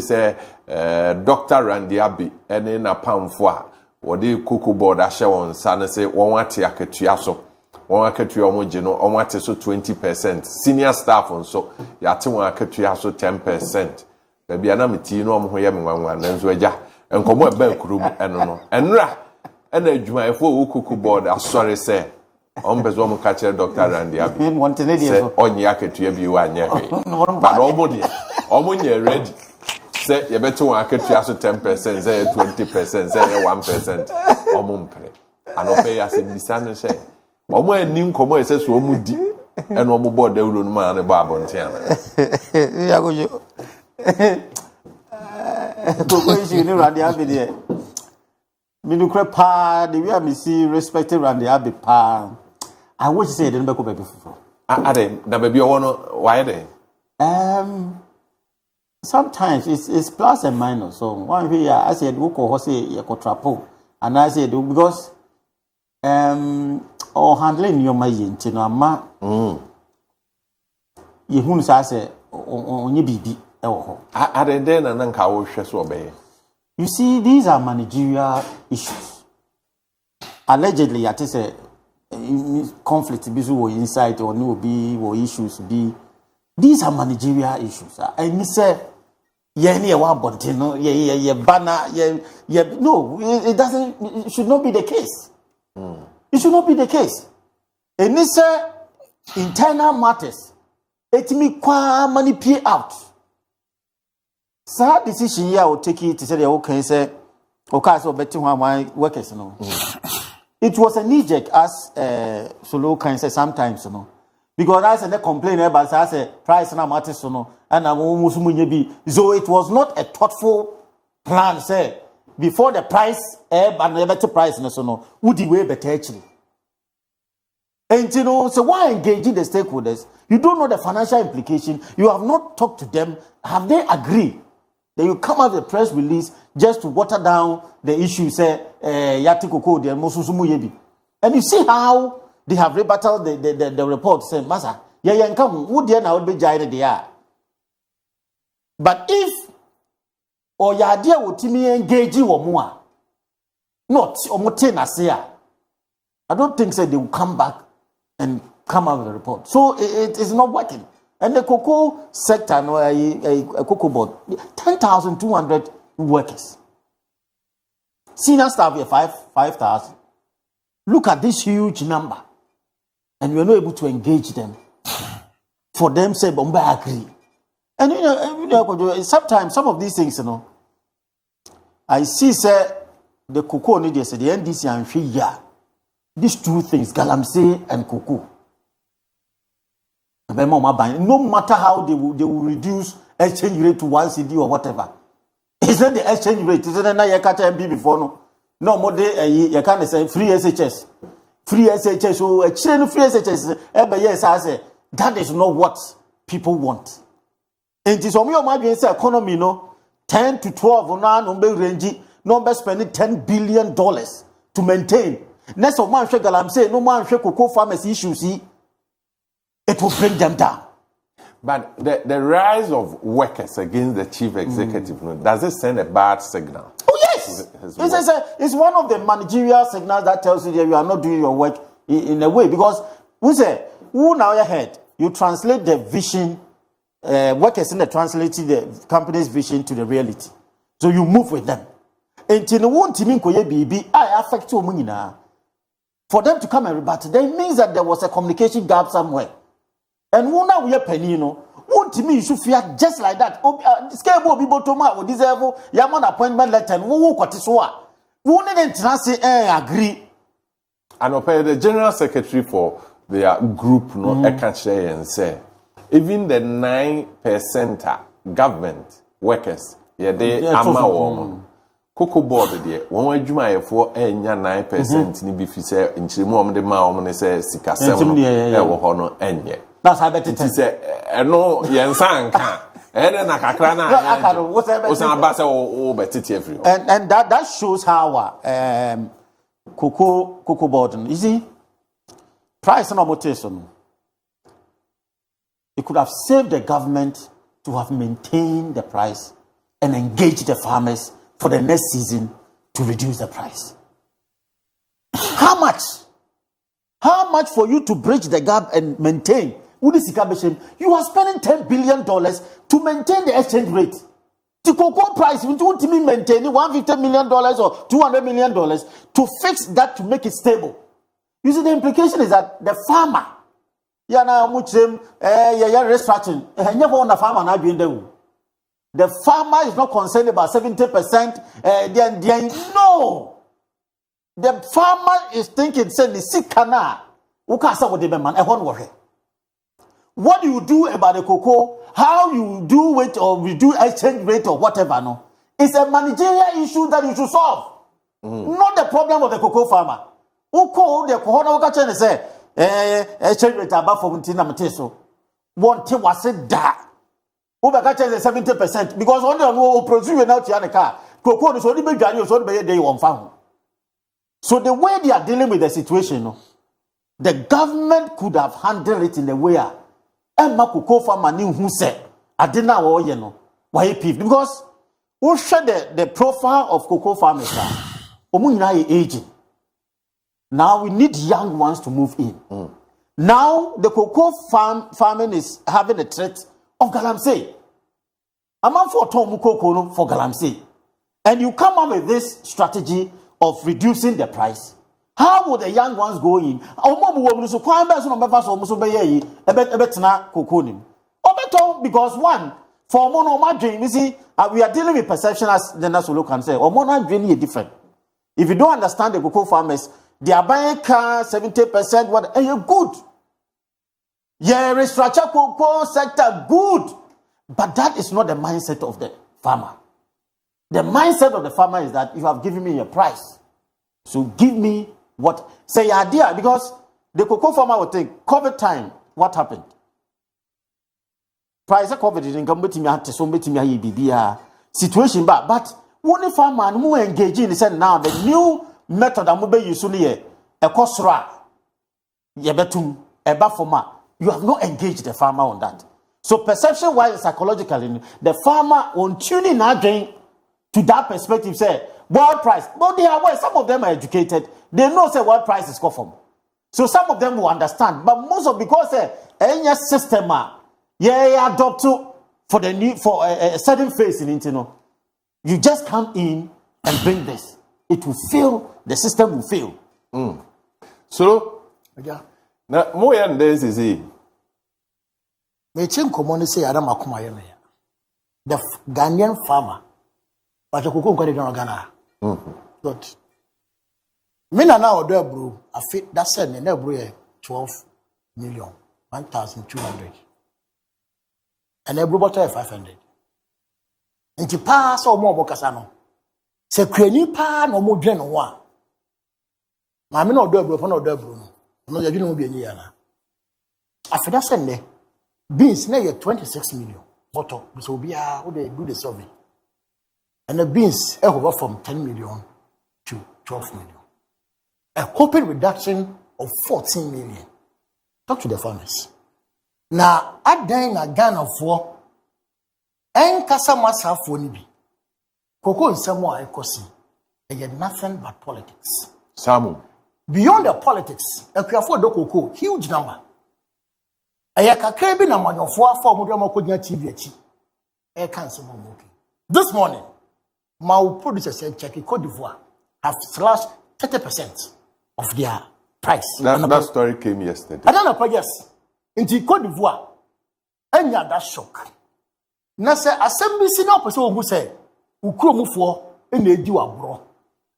say Dr. Randy Abbey ene na pamfo a wode cocoa board ahye won sa ne say won ate akatua so won akatua omo je no won ate so 20%, senior staff nso yate won akatua so 10%. Baby ana meti no omo ho ye menwanwa na nso agya enkomo eba kurum eno no enra ena adwuma efo wo cocoa board asori say on bezo mo ka kire Dr. Randy Abbey say onye akatua bi wa anye hwe but omo nye ready say you better won akatua so 10%, say 20%, say 1%. Omo mpre anope ya se bisa no say omo ani nkomo ese so omo di ena omo board ewuro no ma na ba abonte ana ya KOJO Koko issue ni Randy Abbey there. Me no crepa the way me see respected Randy Abbey pa. I wish say they no be baby fufu. Ade na baby o no why dey? Sometimes it's plus and minus. So one here I said we ko say you ko trapo and I said because or handling your my yenti no ama you hu say onye bibi e wo ho. Ade dey na nka wo hwe so obey. You see, these are managerial issues. Allegedly, at least conflict be inside or no be or issues be. These are managerial issues. And you say, yeah, banner, no, it doesn't. It should not be the case. It should not be the case. And you say, internal matters. It me kwa money pay out. So decision here will take it to say okay say okay so betting one workers no. It was a knee-jerk as Solo can say sometimes no. Because I said they complain about I say price na matters no and almost be so it was not a thoughtful plan say before the price and the better price no would the way better actually. And you know, so why engaging the stakeholders? You don't know the financial implication. You have not talked to them. Have they agreed? Then you come out with a press release just to water down the issue, say, Yati Koko, the Mosusumu Yebi. And you see how they have rebutted the report, saying, Masa, yeah, come, would you now be giant they are? But if, or your idea would me engage you or more, not or Motena say, I don't think so they will come back and come out with a report. So it is not working. And the cocoa sector, no, a cocoa board, 10,200 workers. Senior staff here 5,000. Look at this huge number, and we are not able to engage them. For them, say, "Bomba agree." And you know, sometimes some of these things, you know, I see say the cocoa need to say the NDC and FIA. These two things, galamsey and cocoa. No matter how they will reduce exchange rate to 1 CD or whatever. Is that the exchange rate? Is that you catch MP before no more day you can't say free SHS. Free SHS, so a chain free SHS, yes, I say that is not what people want. And it is on your mind economy, no 10 to 12 on number range, number spending $10 billion to maintain. Next of man shake I'm saying no man shake cocoa farmers issues see. It will bring them down. But the rise of workers against the chief executive, does it send a bad signal? Oh, yes. It's one of the managerial signals that tells you that you are not doing your work in a way. Because we say, who now your head, you translate the vision, workers in the translating the company's vision to the reality. So you move with them. Until the one team in I affect you. For them to come and rebut, that means that there was a communication gap somewhere. And when now we are penny, one to me, you should fear just like that. Scale will be bottom with this level, Yaman appointment letter, and who got this one? Who didn't agree? And the general secretary for their group, I can share and say, even the 9% government workers, they are my woman. Cocoa board there. When we do my for 9% ni be say in Chimo the ma say sika 7 hono enye. That's how better it say no yensan kan. Na kakra na. Osan ba say o betiti every. And that shows how cocoa board. You see price and amortization. It could have saved the government to have maintained the price and engage the farmers for the next season to reduce the price. How much? How much for you to bridge the gap and maintain? You are spending $10 billion to maintain the exchange rate. The cocoa price, you want to maintain $150 million or $200 million to fix that to make it stable. You see, the implication is that the farmer, restructuring, the farmer is not concerned about 70%. No. The farmer is thinking, say, what do you do about the cocoa? How you do it or reduce exchange rate or whatever, no? It's a managerial issue that you should solve. Not the problem of the cocoa farmer. Who call the corona and say, exchange rate above for Muntina Mateso. One thing was it that. Over 70% because only on produce out the car. Cocoa is only big value, so they won't found. So the way they are dealing with the situation, the government could have handled it in a way. Emma cocoa farmer knew who said, I didn't know why people because who share the profile of cocoa farmers are aging. Now we need young ones to move in. Now the cocoa farming is having a threat of galamsey. A man for Tom Cocoa for galamsey. And you come up with this strategy of reducing the price. How would the young ones go in? Because one, for mono dream, you see, we are dealing with perception as the Nasolo can say, or mono dream is different. If you don't understand the cocoa farmers, they are buying cars 70%, what, and you're good. Yeah, restructure cocoa sector, good. But that is not the mindset of the farmer. The mindset of the farmer is that you have given me a price. So give me what, say idea, because the cocoa farmer will think, COVID time, what happened? Price of COVID didn't come with me, situation bad, but one farmer who engage in said now the new method I'm be using a kosra, yebetum, a bafoma. You have not engaged the farmer on that. So perception wise, psychologically, the farmer on tuning again to that perspective say world price. But they are aware, some of them are educated. They know say world price is conform. So some of them will understand. But most of because any system adopt to for the new for a certain phase in it, you just come in and bring this. It will fail, the system will fail. So now more than this is it. The Ghanaian farmer, but a cocoa got it on Ghana. But Mina now bro, I fit that said me never 12 million, 1,200. And every bottle 500. And you pass or more bocasano. Se crani pa no more drain one. Mammy no double, no double. No, you don't be a year. After that Sunday, beans near 26 million bottle, so be how they do the survey. And the beans over from 10 million to 12 million. A corporate reduction of 14 million. Talk to the farmers. Now, I dine a Ghana for and Casamasa for Nibi. Cocoa is somewhere I could see. They get nothing but politics. Samu. Beyond the politics, a for the cocoa, huge number. I can't be a man of 4 Mudia TV. I can't see more. This morning, my producer said, check Cote d'Ivoire have slashed 30% of their price. That story came yesterday. I don't know, yes. In Cote d'Ivoire, and you that shock. Now, say, assembly senior person who say, Ukromu for and they do a bro.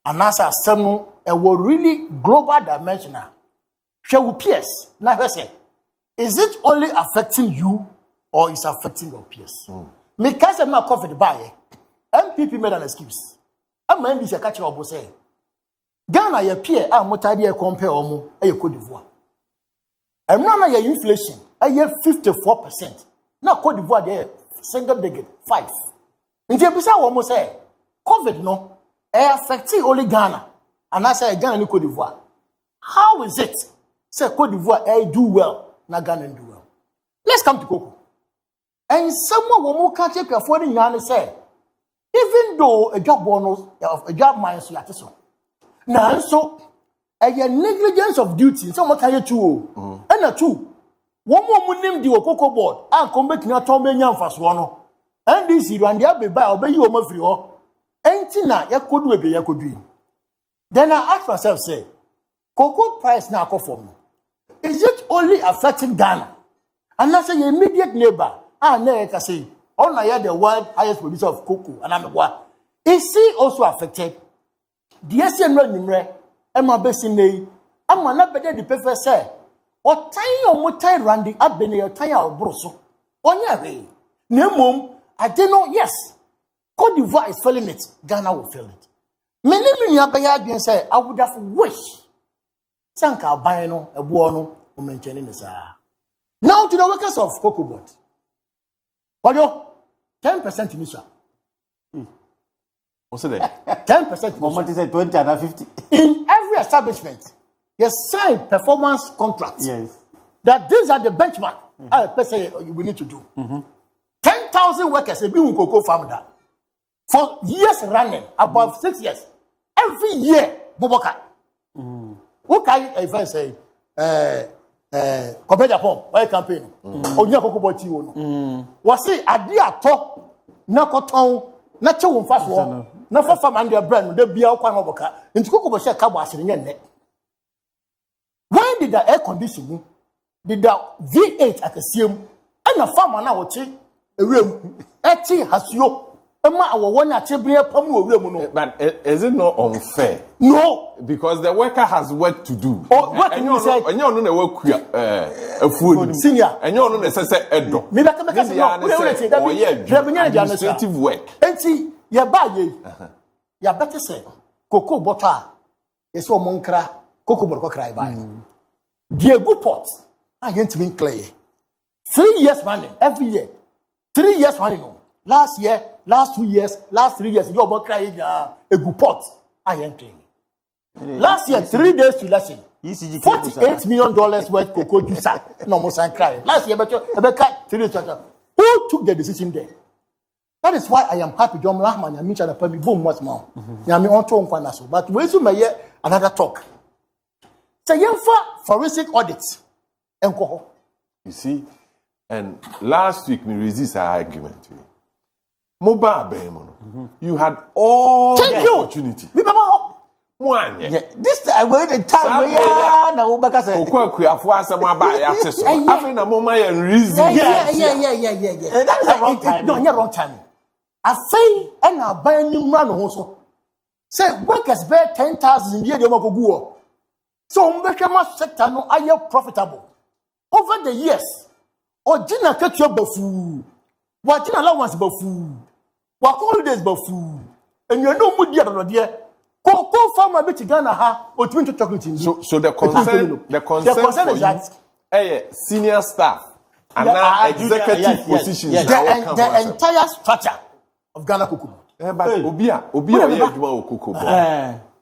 And as a assembly, a really global dimensional. Shall we pierce? Now, I say, is it only affecting you or is affecting your peers? Because I'm not covered by MPP made an excuse. I'm going to catch your boss. Ghana, your peer, I'm not idea compare or a Cote d'Ivoire. I'm not your inflation. I have 54%. Now, Cote d'Ivoire, there, single digit, 5. In Japan, almost say, COVID, no, affecting only Ghana. And I say, Ghana and Cote d'Ivoire. How is it? Say, Cote d'Ivoire, do well, not Ghana do well. Let's come to Cocoa. And someone will catch up your 40 years say, even though a job bonus, a job mine, so at so. Now, so a negligence of duty, someone can you two, and a two. One more name the Cocoa board, and come back now, Tom Benyan fast one. And this is when the Abbey by obey you over free. Ain't na ya could be ya could dream. Then I ask myself, say, cocoa price now go for me. Is it only affecting Ghana? And I say, immediate neighbor, I say, all I the world highest producer of cocoa, and I'm what? Is he also affected? The SN running, and my best in the I'm not better the prefer say, or tiny or more time randy up in your tire or broso. On your way. No, mum, I don't know, yes. Cote d'Ivoire is feeling it, Ghana will feel it. Many Abayad say, I would have wished. Sanka Bino, a buono, or maintaining the now to the workers of Cocoa Board. Kojo, 10% initial. What's it? 10%. Moment is 20 and 50. In every establishment, you sign performance contracts. Yes. That these are the benchmark. We need to do. 10,000 workers have been in cocoa farm that for years running, about 6 years. Every year, Boboka. What can I even say? Compared to home, why campaign? On your cocoa board, was it a dear talk? No cotton, not too fast one. No for farm and your brand, there be a Boboka. And cocoa share cabas in your neck. When did the air conditioning? Did the V8 at the CM and a farmer now will take a room? Eti has you. But is it not unfair? No, because the worker has work to do. Oh, what can you say? And you don't know work a food senior. And you don't know say edo. Maybe I can make a administrative work. And see, ya buy ya better say cocoa butter is so monkra cocoa butter cry by. Dear good pot, I ain't to be clear. 3 years running every year. 3 years running. Last year, last 2 years, last 3 years, you're crying a good pot. I ain't paying. Last year, 3 days to lesson. $48 million worth cocoa juice. No more sign crying. Last year, but 3 days. Who took the decision there? That is why I am happy. John Rahman, I mentioned a permit boom once more. I mean, on to one but where's my year another talk? Say, forensic audits. You see, and last week we resist our argument. Mobile Behemoth, you had all the opportunity. One, this I wait a time where now back as a that is a wrong time. No, you're wrong time. I say, and I'll buy a new man also. Say, workers bear 10,000 in the year they go. So, Mbekama sector no are profitable. Over the years, or Gina cut your buffoo. What in allowance buffoo? What holidays buffoo? And you're no mood dear. Cocoa farmer bet Ghana ha or 20 chocolate. So the concern is that senior staff and executive positions. The entire structure of Ghana Cocoa. But Obia Cocoa.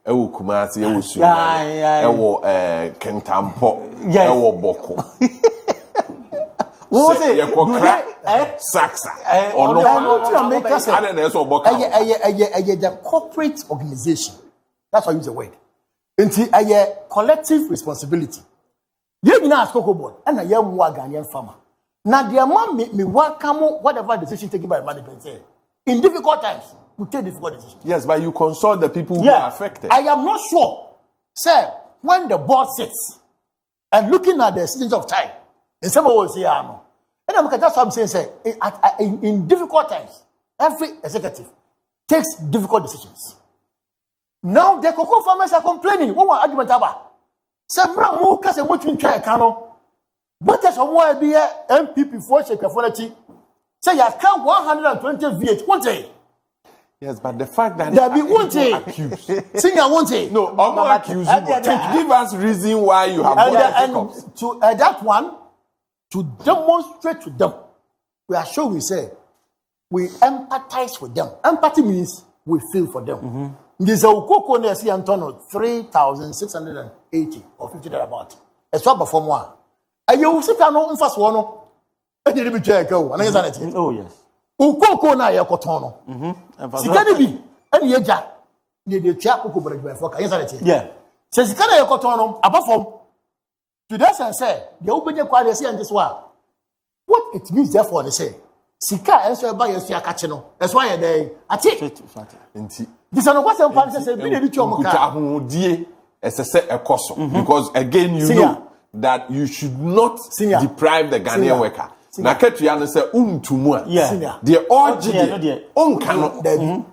Ewo Kumasi, ewo Suya, ewo Kentampo, ewo Boko. What say? Saksa. The corporate organization. That's why I use the word. It's a collective responsibility. You know, as Cocoa Board, and a young Ghanaian farmer. Now, the amount me welcome whatever decision taken by management in difficult times. We take difficult decisions. Yes, but you consult the people who are affected. I am not sure, sir, when the board sits and looking at the decisions of time, and someone will say, no. And that's what I'm saying, sir. In difficult times, every executive takes difficult decisions. Now the cocoa farmers are complaining. What argument about? Some more because what you try cano. But there's someone be a MPP for security. Say you count 120 V8 one day. Yes, but the fact that there be one day accused. Sing I won't say. No, I'm not accusing you. Give us reason why you have and to that one to demonstrate to them. We are sure we say we empathize with them. Empathy means we feel for them. This is a cocoa nesi Antonio 3,680 or 50 about. A swap perform one. And you sit down on first one. And you be check. Oh yes. ukoko na ye koton no sika ni bi ene ye gya ne de tia koko bradwa for kan say yeah se sika na ye koton no abafom to that sense say the obenye kwa dey say and this one what it means therefore they say sika enso e ba ye so akache no eso aye dey ati nti this no kwase mpa say bi na di tuomo ka ahodie esese ekoso because again you know that you should not deprive the Ghanaian worker na ketua no say untumu a the origin onka no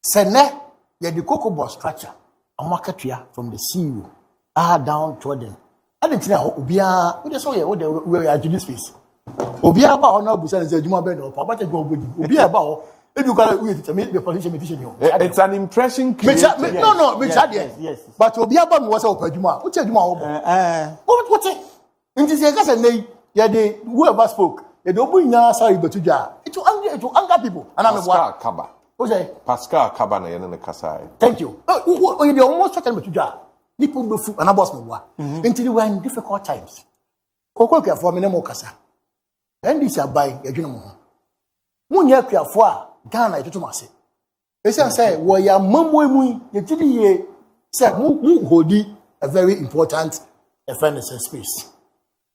say ne ye the cocoa board structure amaketua from the CEO down to them I didn't know obia we dey so ye we are this space obia ba ona busa say adwuma be no papa take go bodi obia ba ho edu kala we teach me the position you it's an impression created no yes but obia ba me was say opadwuma wo che adwuma wo what nti say ka say nei ye dey whoever spoke ye dey obu nya sorry betudwa it will anger people and I'm Pascal Kaba o say Pascal Kaba na ye ne kasai thank you oh you dey almost talking betudwa people do fu and boss me wa until we are in difficult times kokoko for me ne mo kasa and this abai adwene mo ho munya kuafo a Ghana itoto mase ese say wo ya mammo emu ye tidi ye say mu hodi a very important fairness space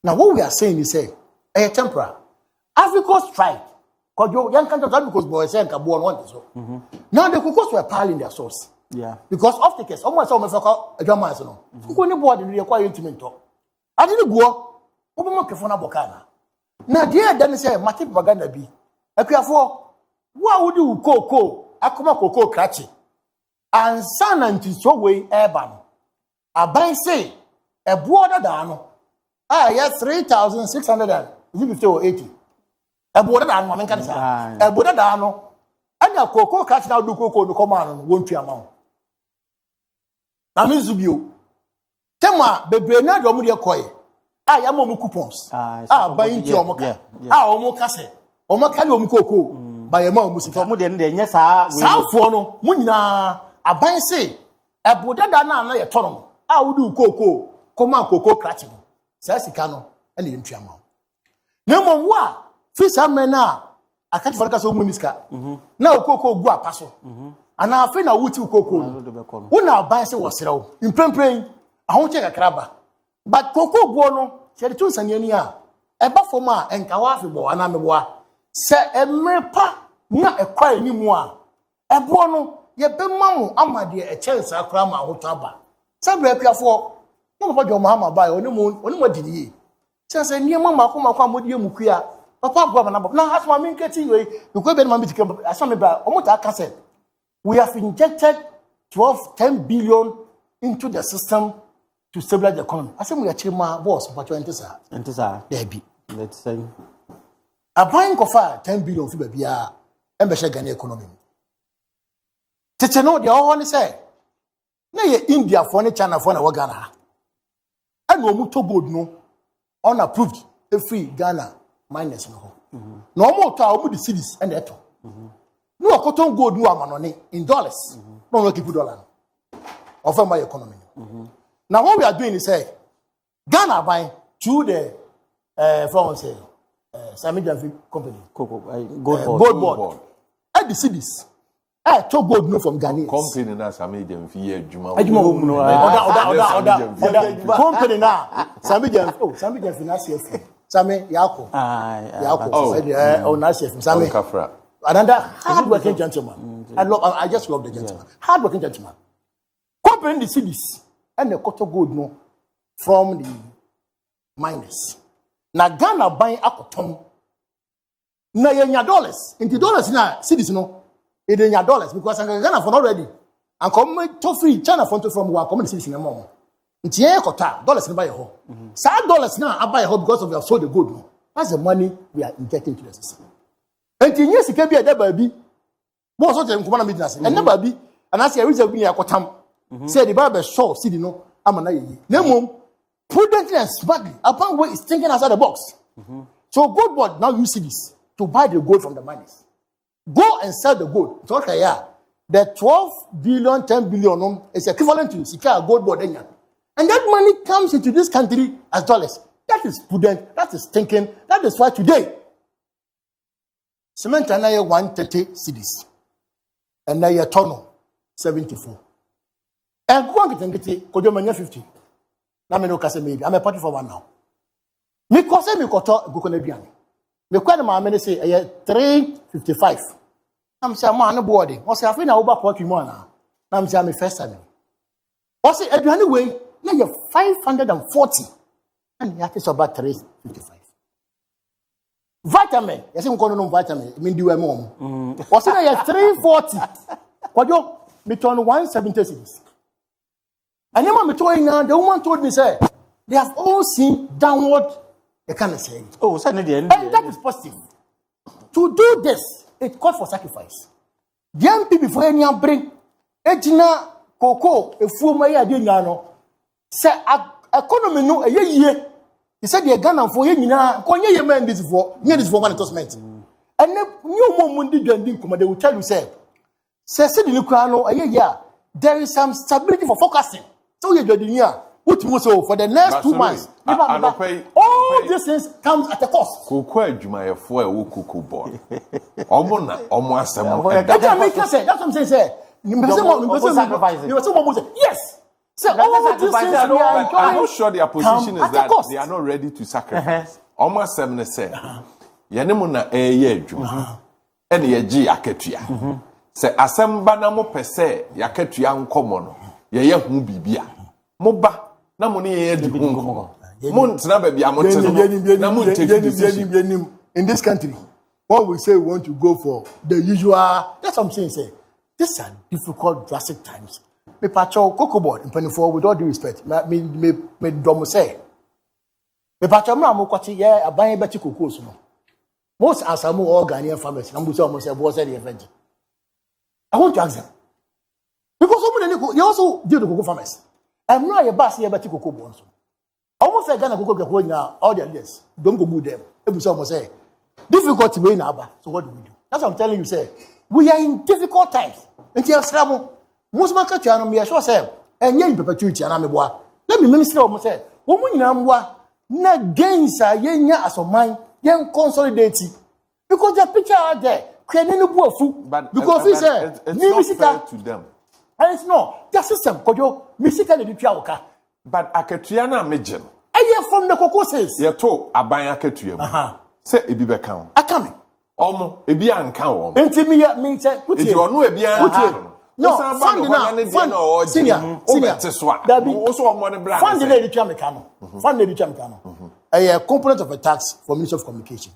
now what we are saying is say a temporary Africa strike kojo yan kan talk because boy say nka bo on want so now the Kokos were piling their source because of the case almost almost adwama so no kuko ni board ni kwa intimate to ade ni guo obomo kefo na bokana na dia dan say market propaganda bi akuafo wa wudi ukoko akoma koko krachi ansa na ntiso we eba no aban say ebo da no yes 3650 or 80 ebo da no men kan sa ebo da no anya koko krachi na du koko no koma no wontu ama na mizubio tema bebre na do mu de koye ya mo coupons ban ti o mo ka o mo ka se o mo ka le o mo koko ba ye ma o mo sika mo de nya saa saafo no mo nyina aban se eboda da na ye tono wudi koko koma koko krachi no saa sika no e le ntua ma na mo wo a fisa mena akati farka so mo miska na koko gu apaso ana afi na wuti koko wo na aban se wo serew imprempren ahon che kakraba but koko buo no se de tun saniani a eba fom a enka wa afebo ana meboa se emrepa na ekwa ni mu a ebo no ye be mamu amade e chance akra ma hoto aba sabre piafo mo papa jo Muhammad ba oni mo diniye se niam ma kwa modie mukua papa gwa na bob na hasma min keti we because be na ma bitika asame ba omuta aka se we have injected 10 billion into the system to stabilize the economy. I say we are chima boss, but you enter there be. Let's say a buying of 10 billion for baby and be Ghana economy. Tete no, they all say. Na ye India for China for na Ghana. And we to good no unapproved free Ghana minus no. No more to our the cities and that. No cotton gold no amanone in dollars. No keep dollar. Of my economy. Now what we are doing is say Ghana buying through the from say Samijan company gold board at the cities to gold no from Ghanaians company na Samijan fi adwuma company na Samijan finance Sami Yako na chef Sami Kafra another hard working gentleman. I just love the gentleman. Hard working gentleman. Company the cities and the cotton gold no from the miners. Na Ghana buying akotom. Na yenya dollars. Into dollars na cities no. It yenya dollars because Ghana for already. And come to free China from one common cities in a moment. Into ye kota dollars in buy a home. Sad dollars now I buy a home because of we have sold the gold no. That's the money we are injecting to the system. And in years it can be a baby. Most of them come on business. And never be and I say a reason we are kotam. Say the Bible show see no amana ye. Nemo prudently and smartly upon way is thinking outside the box. So gold board now use this to buy the gold from the miners. Go and sell the gold. It's okay, yeah. The 12 billion, 10 billion is equivalent to Sika gold board. And that money comes into this country as dollars. That is prudent, that is thinking. That is why today Cement and I 130 cedis. And I tono 74. And go on get KOJO 50. Na me no kase maybe. I'm a party for one now. Me kose me koto go kona bian. Me kwani ma me say 355. I'm say man no boarding. O say afi na wo ba poetry mo na. Na I'm say me first time. O say aduane wey na you 540. And you have to about 355. Vitamin. You see we no vitamin. Me do mom. O say na 340. KOJO me turn 170 cities. And then me told now the woman told me say they have all seen downward. They can't say. Oh, so and that is positive. To do this, it calls for sacrifice. The MP before any bring ejina cocoa a full my idea no. Say economy no a year. He said the Ghana for ye na konye ye man this for near this for one endorsement. And then new mom did they will tell you say the Nukrano a year. There is some stability for forecasting. So you do the what so for the next 2 months. All these things comes at a cost. Cocoa Jumaya for a cocoa board. Omona, almost a that's what I'm saying. Yes. So all these things I'm not sure their position is that they are not ready to sacrifice. Almost 7 say. Yanemuna a year Juma. And ye G Aketia. Say Asamba Namo per se, Yaketia uncommon. Ye who bibia. Moba, Namoni in this country, what we say we want to go for the usual. That's what I'm saying. Say, these are difficult, drastic times. Me pacho cocoa board in 24 with all due respect. Me domo say. Me pacho me amu kwati ye aban beti cocoa so. Most asamu all Ghanaian farmers. Nambu say almost say boss say the event. I want to ask them because they also deal with cocoa farmers. I'm not a boss here beti cocoa board so. Almost like Ghana cocoa go now all their leaders don't go move them. Every someone say difficult way now. So what do we do? That's what I'm telling you. Say we are in difficult times. Until most market channel me sure say and yen perpetuity and ameboa. Let me minister almost say woman namwa na gains are yenya as of mine yen consolidate because the picture out there creating no boafu because he said it's not fair to them. And it's not the system KOJO musically the piaoka. But Aketriana Major. I hear from the cocoa says you told Abaya Ketrium. Say a bibe count. I come. Almost a bian count. Intimate means put you are no a bian. No, fund senior. Also money black. Fund the lady Chamicano. Fund the lady Chamicano. A component of a tax for Ministry of Communication.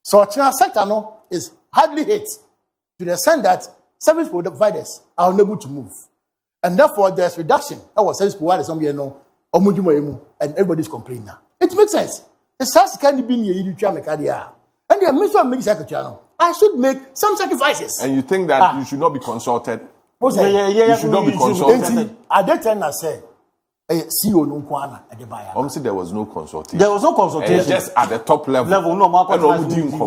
So China sector no is hardly hit to the extent that service providers are unable to move. And therefore there's reduction. Our service providers somewhere no and everybody's complaining now. It makes sense. The SARS can't be near you Chamikadia. And the Ministry of Communication. I should make some sacrifices. And you think that you should not be consulted? You should not be consulted. At that time, I said, CEO no kwana at the buyer. Obviously, there was no consultation. There was no consultation. Just at the top level. No more consultation.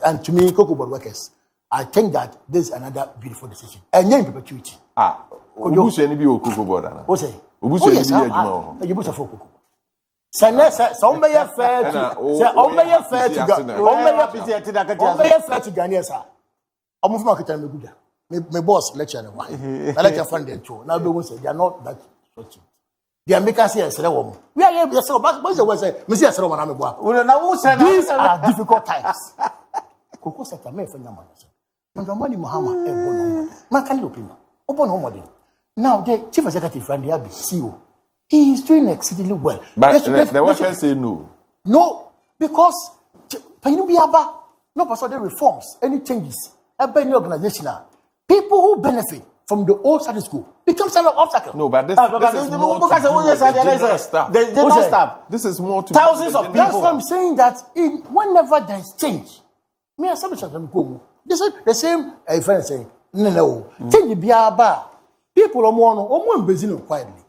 And to me, cocoa board workers, I think that this is another beautiful decision. And in perpetuity. Who should be a cocoa board? What's it? You put a cocoa. Say some may have fair to Ghanaian, sir. I'm of market and good. My boss lecture and I lecture funded too. Now, they will say they are not that structured. The Americans here say, we are able to say, but the way say, Mr. Saroman, these are difficult times. Cocoa sector may find money. When the money Muhammad, man can look him. Open home. Now, the chief executive and the CEO. He is doing exceedingly well. But the workers say no. No, because no personal reforms, any changes, any organization, people who benefit from the old status quo become some obstacle. No, but this is more to staff. This is more to thousands of people. That's why I'm saying that whenever there is change, me and some this is the same friend saying, no, change biaba. People are more busy quietly.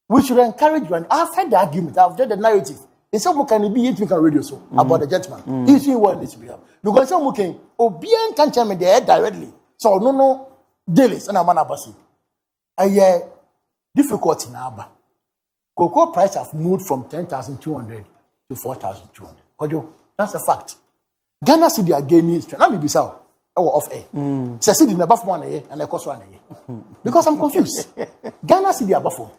We should encourage you. And I've heard the argument, I've heard the narrative. In some can be it can radio so about the gentleman. He's doing what this behalf. Because some can Obian can tell me there directly. So no dailies and a man abasi. I difficulty now. cocoa price have moved from 10,200 to 4,200. KOJO, that's a fact. Ghana cedi are gaining strength. Let me be so. Off air. Say cedi never for 1 year and the cost 1 year. Because I'm confused. Ghana cedi above 4.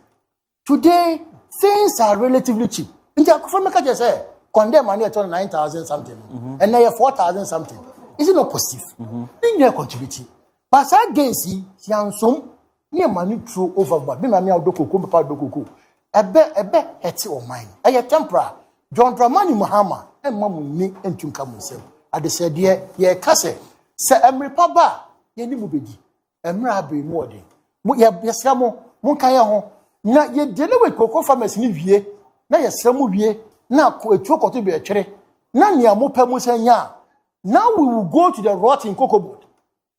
Today, things are relatively cheap. In the Africa, just say condemn money at 9,000 something, and now 4,000 something. Is it not positive? Then you are contributing. But I against you, some near money through overboard. Be my do cocoa, papa do cocoa. A bet it's or mine. I a tempera. John Dramani Mahama and Mamu ni and Tunkamu himself. I said, yeah, Casse. Say, Emre Papa, ye ni mubedi. Emra be more day. Yes, Yamo, Munkaya. Na ye deal with cocoa farmers ni vie. Na ye semu vie. Na ko choko to be a chere. Na ni amope musenya. Now we will go to the rotting cocoa board.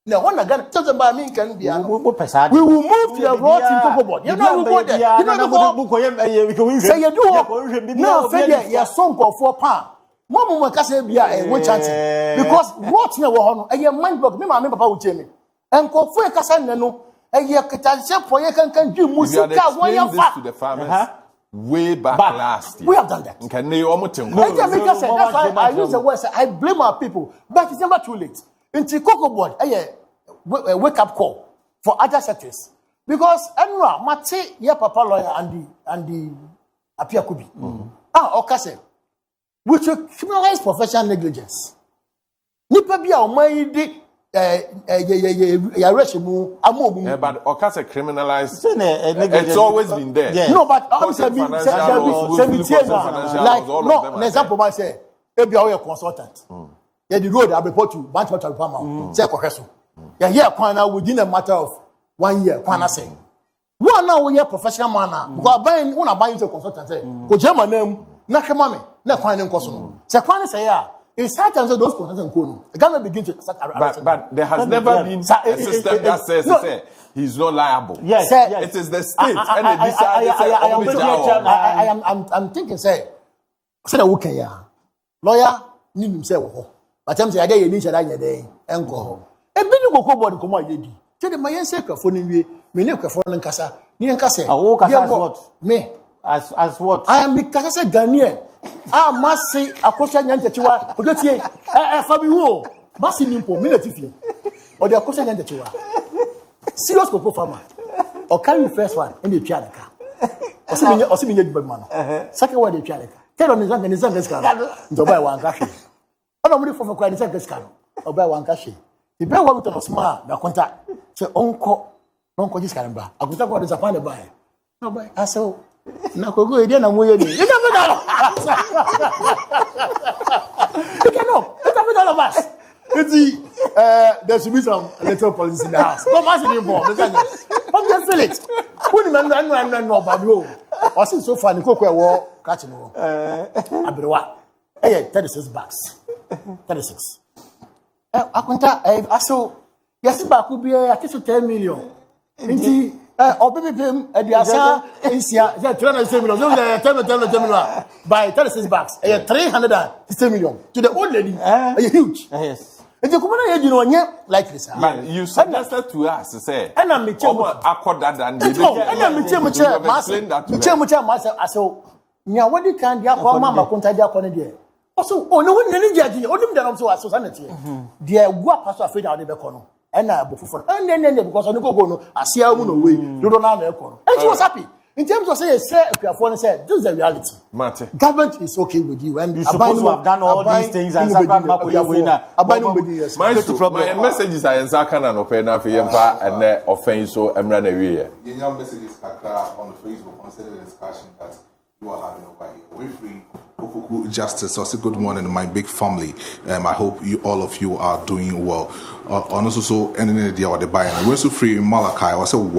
Now one again doesn't buy me can be. We will move to the rotting cocoa board. You know we go there. You know go. Say you do. Now failure your song for £4. Mama mo ka say bia we chanting because rot na we ho no e mind block me ma me papa wo chemi. Enkofo e kasa nne no ye ketanse for ye kan dwi musika won ye fa to the farmers way back last year. We have done that. Can they almost that's why I use the word I blame our people, but it's never too late. Into cocoa board a wake up call for other sectors because Enra Mate ye papa lawyer and the AFIA Kubi okase we should criminalize professional negligence. Nipa bia o man di but okase criminalized. It's always been there. Yeah. No, but I'm saying like no example man say e bia o consultant. Yeah, the road I report you bunch of farmer say koheso. Yeah, here kwana within a matter of 1 year kwana say. One now we are professional man because buying una buying to consultant say ko jema name na hwema me na kwana nkoso no. Say kwana say ya it's hard to those consultants go. Ghana begin to start but there has never been a system that says he's not liable. Yes, it is the state and they decide. I'm thinking say that we can lawyer ni nim say wo. But I'm saying you need that day enko. E bi ni go board ko ma yedi. Say the mayen say kwafo ni wie, me ne kwafo no nkasa. Ni nkasa. Awo kasa what? Me as what? I am because I said Ghanaian. Must say Akosha Nyantechiwa. Odotie Fabi wo. Masi nimpo me natifie. Or the Akosha Nyantechiwa. Serious cocoa farmer. Or carry the first one in the pianaka. Or see me big man. Second one the pianaka. Tell on the Zangascan. To buy one cash. Nobody for quite the Zangascan. Or buy one cash. The bear one with a smile, the contact. Say uncle this kind of bar. I could talk about the Japan buy. No buy. I saw. Na kogo ide na moye ni. You never know. You cannot. Let me tell us. There should be some little police in the house. Come on, you born. Come just feel it. Who no bad no. I see so far the cocoa war catch no. Abrewa. 36 bucks. 36. I saw yes back could be at least 10 million. Inti Obibim Ediasa Asia, 360 million. By 36 bucks, 360 million. To the old lady, huge. Yes. And the community, you know, like this. Man, you suggested to us to say, and I'm a Nya what you can dia kwa mama konta dia kwa ne dia. Also, oh no one jaji, onim dem so society. Dia gua pastor afraid how dey be kono. And na abofofo. And then because on go no asia mu no way. Do na na ekono. And she was happy. In terms of say Akuafo said this is the reality. Mate. Government is okay with you and you're supposed to have done all these things and my messages are in Zakana no pay na for yemfa and offense so emra na wie. Your messages kakra on Facebook consider the discussion that you are having over here. We're free. Justice, also good morning, my big family. I hope all of you are doing well. Also, so ending the day or the buy. We're so free in Malachi. I was